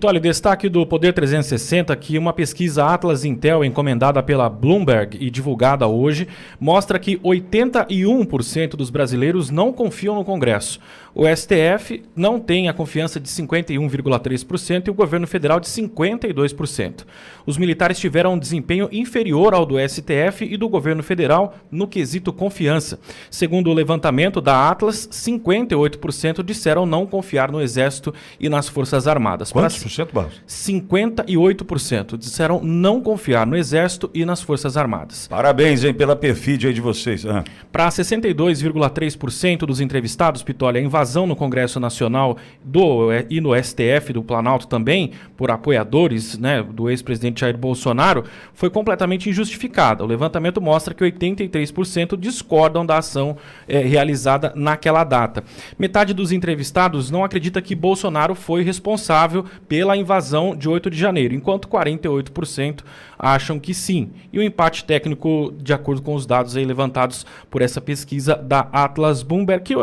Olha, destaque do Poder 360 que uma pesquisa Atlas Intel encomendada pela Bloomberg e divulgada hoje mostra que 81% dos brasileiros não confiam no Congresso. O STF não tem a confiança de 51,3% e o governo federal de 52%. Os militares tiveram um desempenho inferior ao do STF e do governo federal no quesito confiança. Segundo o levantamento da Atlas, 58% disseram não confiar no Exército e nas Forças Armadas. Quantos por cento, Barros? 58% disseram não confiar no Exército e nas Forças Armadas. Parabéns, hein, pela perfídia aí de vocês. Para 62,3% dos entrevistados, Pitoli, a invasão no Congresso Nacional e no STF do Planalto também, por apoiadores, né, do ex-presidente Jair Bolsonaro, foi completamente injustificada. O levantamento mostra que 83% discordam da ação realizada naquela data. Metade dos entrevistados não acredita que Bolsonaro foi responsável pela invasão de 8 de janeiro, enquanto 48% acham que sim. E o empate técnico, de acordo com os dados aí levantados por essa pesquisa da Atlas Bloomberg, que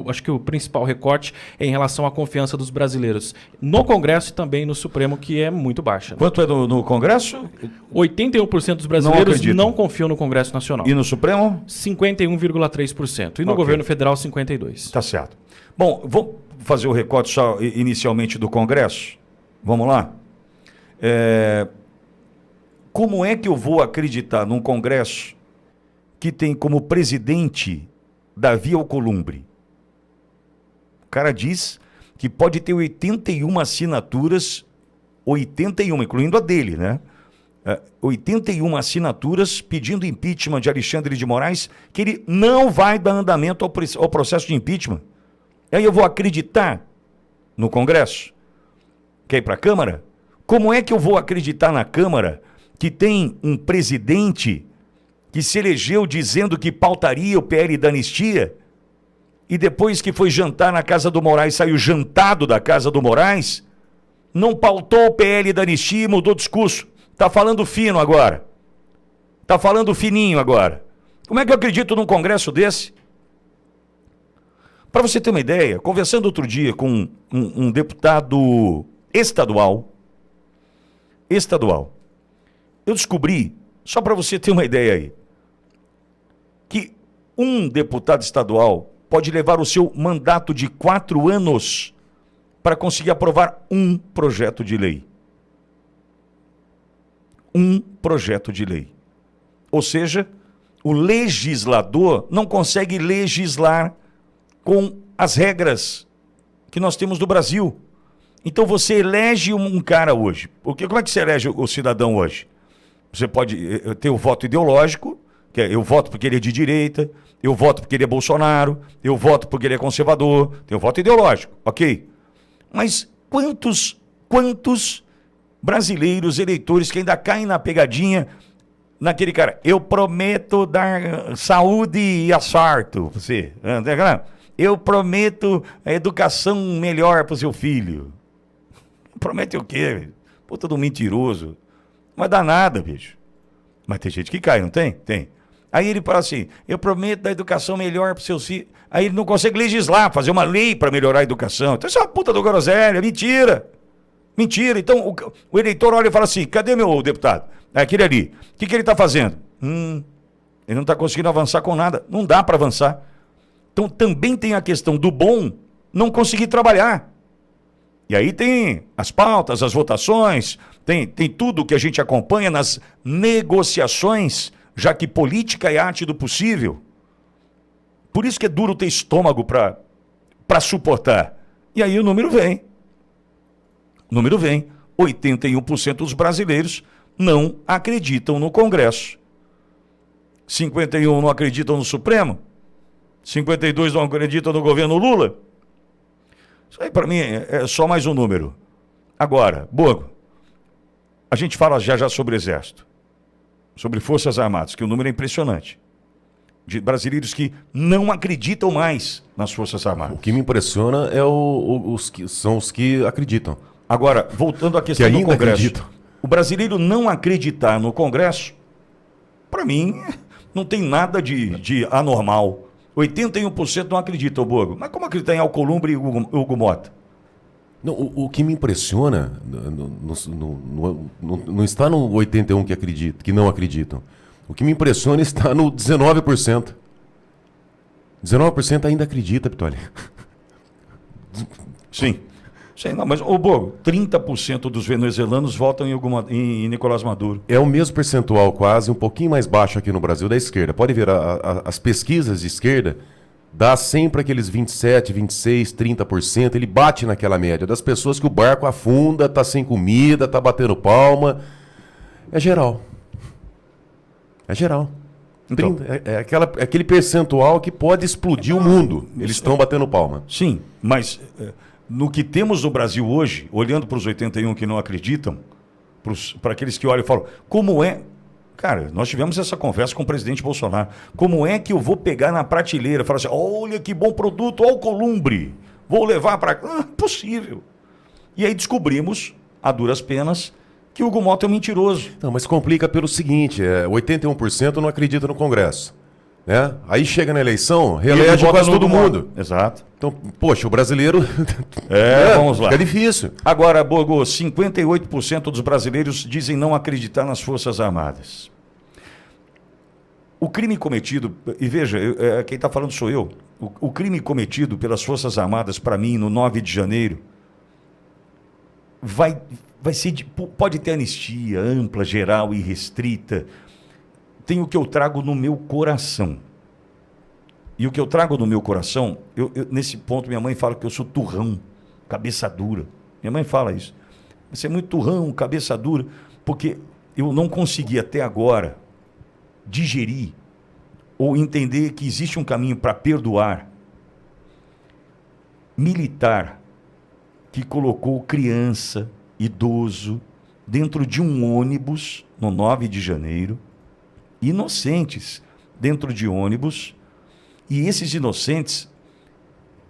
acho que o principal recorte é em relação à confiança dos brasileiros no Congresso e também no Supremo, que é muito baixa. Né? Quanto é no Congresso? 81% dos brasileiros não confiam no Congresso Nacional. E no Supremo? 51,3%. E no governo federal, 52%. Tá certo. Bom, vou fazer o recorte só inicialmente do Congresso. Vamos lá? Como é que eu vou acreditar num Congresso que tem como presidente Davi Alcolumbre? O cara diz que pode ter 81 assinaturas, 81, incluindo a dele, né? 81 assinaturas pedindo impeachment de Alexandre de Moraes, que ele não vai dar andamento ao processo de impeachment. Aí eu vou acreditar no Congresso? Quer ir para a Câmara? Como é que eu vou acreditar na Câmara que tem um presidente que se elegeu dizendo que pautaria o PL da anistia e depois que foi jantar na casa do Moraes, saiu jantado da casa do Moraes, não pautou o PL da anistia e mudou o discurso. Está falando fino agora. Está falando fininho agora. Como é que eu acredito num congresso desse? Para você ter uma ideia, conversando outro dia com um deputado estadual, eu descobri, só para você ter uma ideia aí, que um deputado estadual pode levar o seu mandato de 4 anos para conseguir aprovar um projeto de lei. Um projeto de lei. Ou seja, o legislador não consegue legislar com as regras que nós temos no Brasil. Então você elege um cara hoje. Como é que você elege o cidadão hoje? Você pode ter o voto ideológico, que é eu voto porque ele é de direita, eu voto porque ele é Bolsonaro, eu voto porque ele é conservador, tem o voto ideológico, ok? Mas quantos brasileiros, eleitores que ainda caem na pegadinha naquele cara, eu prometo dar saúde e asfalto para você, eu prometo a educação melhor para o seu filho. Promete o quê? Puta do mentiroso. Não vai dar nada, bicho. Mas tem gente que cai, não tem? Tem. Aí ele fala assim, eu prometo dar educação melhor para os seus filhos. Aí ele não consegue legislar, fazer uma lei para melhorar a educação. Então isso é uma puta do groselha, mentira. Mentira. Então o eleitor olha e fala assim, cadê meu deputado? É aquele ali. O que ele está fazendo? Ele não está conseguindo avançar com nada. Não dá para avançar. Então também tem a questão do bom não conseguir trabalhar. E aí tem as pautas, as votações, tem tudo que a gente acompanha nas negociações, já que política é arte do possível. Por isso que é duro ter estômago para suportar. E aí o número vem. 81% dos brasileiros não acreditam no Congresso. 51% não acreditam no Supremo. 52% não acreditam no governo Lula. Isso aí para mim é só mais um número. Agora, Bogo, a gente fala já sobre Exército, sobre Forças Armadas, que o número é impressionante. De brasileiros que não acreditam mais nas Forças Armadas. O que me impressiona são os que acreditam. Agora, voltando à questão do Congresso. O brasileiro não acreditar no Congresso, para mim, não tem nada de anormal. 81% não acreditam, Bogo. Mas como acreditar em Alcolumbre e Hugo Mota? Não, o que me impressiona não está no 81% que não acreditam. O que me impressiona está no 19%. 19% ainda acredita, Pitoli. Sim. Sim, não, mas, ô Bogo, 30% dos venezuelanos votam em Nicolás Maduro. É o mesmo percentual quase, um pouquinho mais baixo aqui no Brasil, da esquerda. Pode ver, as pesquisas de esquerda dá sempre aqueles 27, 26, 30%. Ele bate naquela média das pessoas que o barco afunda, tá sem comida, tá batendo palma. É geral. É geral. Então, Aquele percentual que pode explodir o mundo. Eles estão batendo palma. sim, mas no que temos no Brasil hoje, olhando para os 81 que não acreditam, para aqueles que olham e falam, como é... Cara, nós tivemos essa conversa com o presidente Bolsonaro. Como é que eu vou pegar na prateleira e falar assim, olha que bom produto, olha o columbre, vou levar para... Possível. E aí descobrimos, a duras penas, que o Hugo Mota é um mentiroso. Não, mas complica pelo seguinte, 81% não acredita no Congresso. Né? Aí chega na eleição, reelege quase todo mundo. Exato. Então, poxa, o brasileiro... Vamos lá. Fica difícil. Agora, Bogo, 58% dos brasileiros dizem não acreditar nas Forças Armadas. O crime cometido, e veja, quem está falando sou eu, o crime cometido pelas Forças Armadas, para mim, no 9 de janeiro, vai ser, pode ter anistia ampla, geral e restrita. Tem o que eu trago no meu coração. E o que eu trago no meu coração, nesse ponto minha mãe fala que eu sou turrão, cabeça dura. Minha mãe fala isso. Você é muito turrão, cabeça dura, porque eu não consegui até agora digerir ou entender que existe um caminho para perdoar militar que colocou criança, idoso, dentro de um ônibus no 9 de janeiro, inocentes dentro de ônibus, e esses inocentes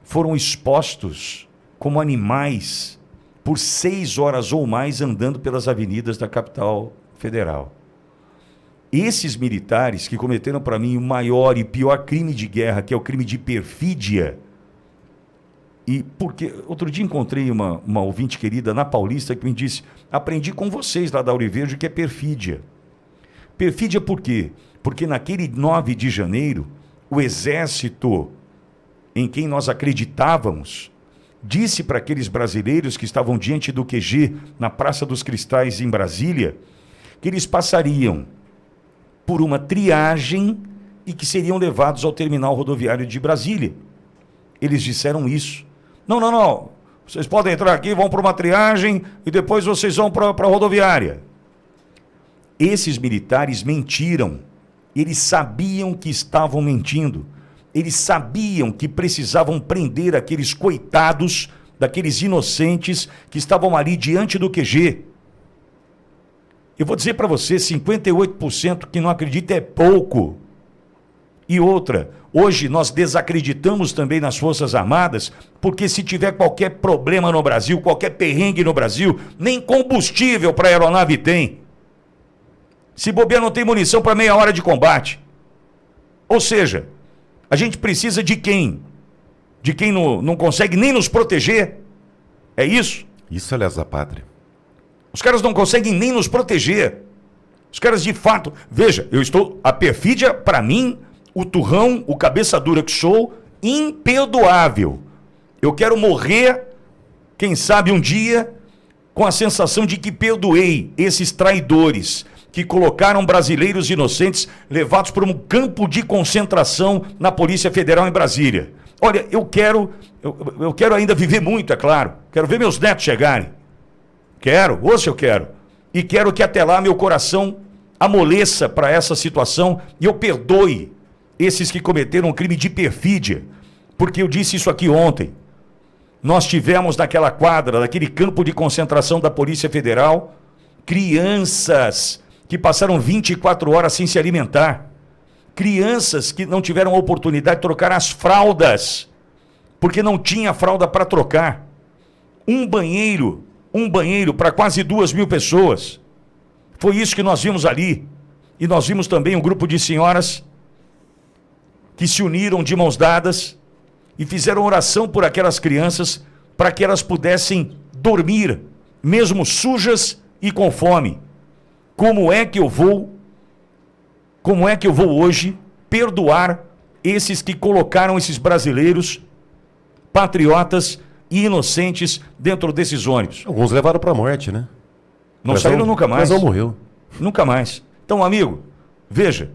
foram expostos como animais por 6 horas ou mais andando pelas avenidas da capital federal. Esses militares que cometeram para mim o maior e pior crime de guerra, que é o crime de perfídia, e porque outro dia encontrei uma ouvinte querida na Paulista que me disse, aprendi com vocês lá da Ouro Verde que é perfídia. Perfídia por quê? Porque naquele 9 de janeiro, o exército em quem nós acreditávamos disse para aqueles brasileiros que estavam diante do QG na Praça dos Cristais em Brasília que eles passariam por uma triagem e que seriam levados ao terminal rodoviário de Brasília. Eles disseram isso. Não. Vocês podem entrar aqui, vão para uma triagem e depois vocês vão para a rodoviária. Esses militares mentiram. Eles sabiam que estavam mentindo. Eles sabiam que precisavam prender aqueles coitados, daqueles inocentes que estavam ali diante do QG. Eu vou dizer para você, 58% que não acredita é pouco. E outra, hoje nós desacreditamos também nas Forças Armadas, porque se tiver qualquer problema no Brasil, qualquer perrengue no Brasil, nem combustível para a aeronave tem. Se bobear, não tem munição para meia hora de combate. Ou seja, a gente precisa de quem? De quem não consegue nem nos proteger? É isso? Isso é lesa pátria. Os caras não conseguem nem nos proteger. Os caras de fato... Veja, a perfídia, para mim, o turrão, o cabeça dura que sou, imperdoável. Eu quero morrer, quem sabe um dia, com a sensação de que perdoei esses traidores que colocaram brasileiros inocentes levados para um campo de concentração na Polícia Federal em Brasília. Olha, eu quero ainda viver muito, é claro. Quero ver meus netos chegarem. Eu quero. E quero que até lá meu coração amoleça para essa situação e eu perdoe esses que cometeram um crime de perfídia. Porque eu disse isso aqui ontem. Nós tivemos naquela quadra, naquele campo de concentração da Polícia Federal, crianças que passaram 24 horas sem se alimentar. Crianças que não tiveram a oportunidade de trocar as fraldas, porque não tinha fralda para trocar. Um banheiro para quase 2.000 pessoas. Foi isso que nós vimos ali. E nós vimos também um grupo de senhoras que se uniram de mãos dadas e fizeram oração por aquelas crianças para que elas pudessem dormir, mesmo sujas e com fome. Como é que eu vou hoje perdoar esses que colocaram esses brasileiros patriotas e inocentes dentro desses ônibus? Alguns levaram para a morte, né? Não saíram nunca mais. Mas não morreu. Nunca mais. Então, amigo, veja,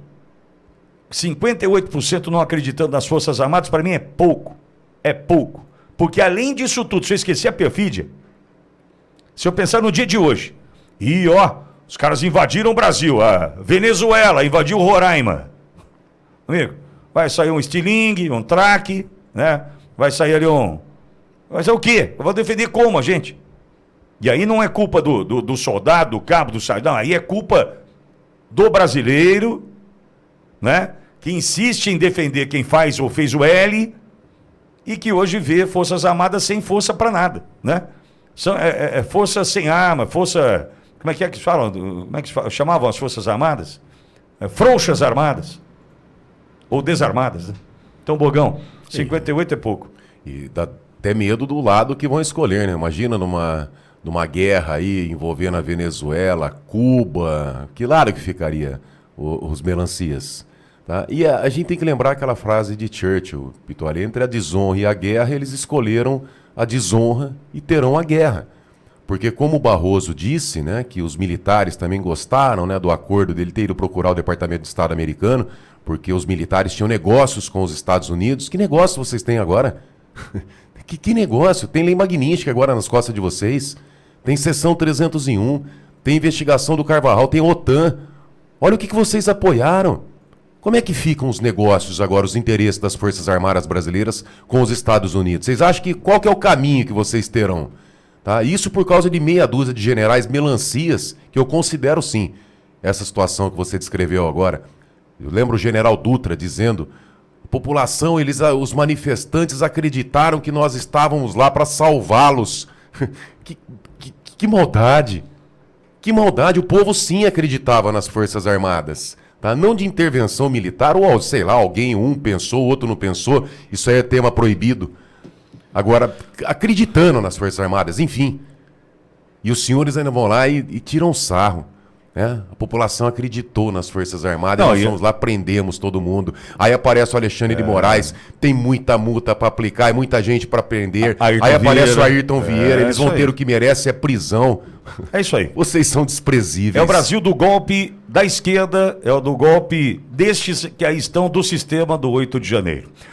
58% não acreditando nas Forças Armadas, para mim é pouco. É pouco. Porque além disso tudo, se eu esquecer a perfídia, se eu pensar no dia de hoje, e ó, os caras invadiram o Brasil, a Venezuela invadiu Roraima. Amigo, vai sair um estilingue, um traque, né? Vai sair ali um... Vai ser o quê? Eu vou defender como, gente? E aí não é culpa do soldado, do cabo, do sargento, não, aí é culpa do brasileiro, né? Que insiste em defender quem faz ou fez o L e que hoje vê Forças Armadas sem força para nada, né? Força sem arma, força... Como é que eles falam? Como é que chamavam as Forças Armadas? Frouxas armadas. Ou desarmadas, né? Então, Bogão, 58 é pouco. E dá até medo do lado que vão escolher, né? Imagina numa guerra aí envolvendo a Venezuela, Cuba, que lado que ficaria os melancias? Tá? E a gente tem que lembrar aquela frase de Churchill, Pitoli, entre a desonra e a guerra, eles escolheram a desonra e terão a guerra. Porque como o Barroso disse, né, que os militares também gostaram, né, do acordo dele ter ido procurar o Departamento de Estado americano, porque os militares tinham negócios com os Estados Unidos. Que negócio vocês têm agora? Que negócio? Tem lei magnífica agora nas costas de vocês. Tem seção 301, tem investigação do Carvajal, tem OTAN. Olha o que vocês apoiaram. Como é que ficam os negócios agora, os interesses das Forças Armadas brasileiras com os Estados Unidos? Vocês acham que qual que é o caminho que vocês terão? Tá? Isso por causa de meia dúzia de generais melancias, que eu considero sim, essa situação que você descreveu agora. Eu lembro o general Dutra dizendo, a população, os manifestantes acreditaram que nós estávamos lá para salvá-los. Que maldade! Que maldade! O povo sim acreditava nas Forças Armadas. Tá? Não de intervenção militar, ou sei lá, um pensou, o outro não pensou, isso aí é tema proibido. Agora, acreditando nas Forças Armadas, enfim. E os senhores ainda vão lá e tiram sarro. Né? A população acreditou nas Forças Armadas, nós vamos lá, prendemos todo mundo. Aí aparece o Alexandre de Moraes, tem muita multa para aplicar, muita gente para prender. Aí aparece o Ayrton Vieira, eles vão ter o que merece, é prisão. É isso aí. Vocês são desprezíveis. É o Brasil do golpe da esquerda, é o do golpe destes que aí estão do sistema do 8 de janeiro.